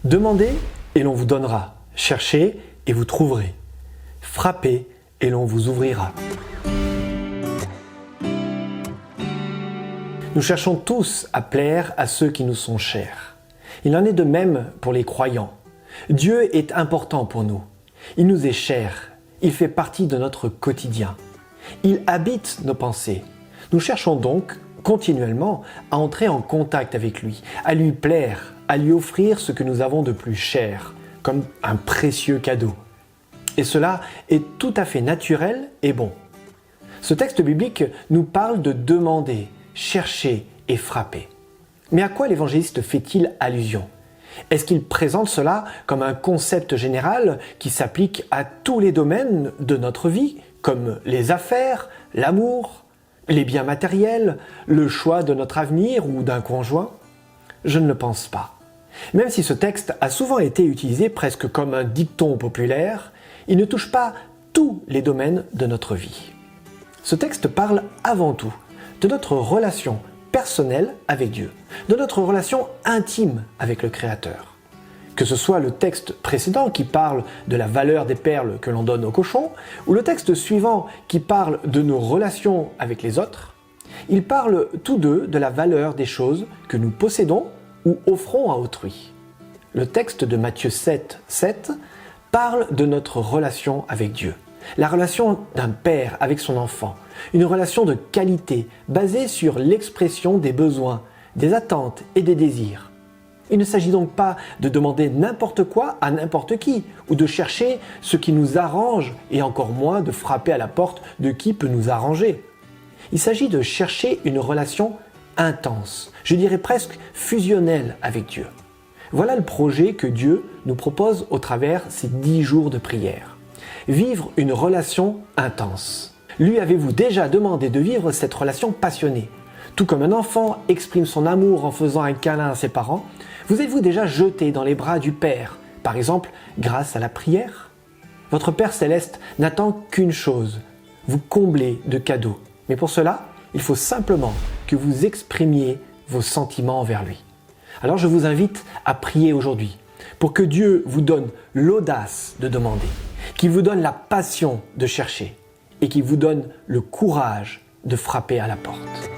Demandez et l'on vous donnera. Cherchez et vous trouverez. Frappez et l'on vous ouvrira. Nous cherchons tous à plaire à ceux qui nous sont chers. Il en est de même pour les croyants. Dieu est important pour nous. Il nous est cher. Il fait partie de notre quotidien. Il habite nos pensées. Nous cherchons donc continuellement à entrer en contact avec lui, à lui plaire, à lui offrir ce que nous avons de plus cher, comme un précieux cadeau. Et cela est tout à fait naturel et bon. Ce texte biblique nous parle de demander, chercher et frapper. Mais à quoi l'évangéliste fait-il allusion ? Est-ce qu'il présente cela comme un concept général qui s'applique à tous les domaines de notre vie, comme les affaires, l'amour, les biens matériels, le choix de notre avenir ou d'un conjoint ? Je ne le pense pas. Même si ce texte a souvent été utilisé presque comme un dicton populaire, il ne touche pas tous les domaines de notre vie. Ce texte parle avant tout de notre relation personnelle avec Dieu, de notre relation intime avec le Créateur. Que ce soit le texte précédent qui parle de la valeur des perles que l'on donne aux cochons, ou le texte suivant qui parle de nos relations avec les autres, ils parlent tous deux de la valeur des choses que nous possédons ou offrons à autrui. Le texte de Matthieu 7 parle de notre relation avec Dieu. La relation d'un père avec son enfant, une relation de qualité basée sur l'expression des besoins, des attentes et des désirs. Il ne s'agit donc pas de demander n'importe quoi à n'importe qui ou de chercher ce qui nous arrange et encore moins de frapper à la porte de qui peut nous arranger. Il s'agit de chercher une relation intense, je dirais presque fusionnelle avec Dieu. Voilà le projet que Dieu nous propose au travers ces 10 jours de prière. Vivre une relation intense. Lui avez-vous déjà demandé de vivre cette relation passionnée ? Tout comme un enfant exprime son amour en faisant un câlin à ses parents, vous êtes-vous déjà jeté dans les bras du Père, par exemple grâce à la prière ? Votre Père Céleste n'attend qu'une chose, vous combler de cadeaux. Mais pour cela, il faut simplement que vous exprimiez vos sentiments envers lui. Alors je vous invite à prier aujourd'hui pour que Dieu vous donne l'audace de demander, qu'il vous donne la passion de chercher et qu'il vous donne le courage de frapper à la porte.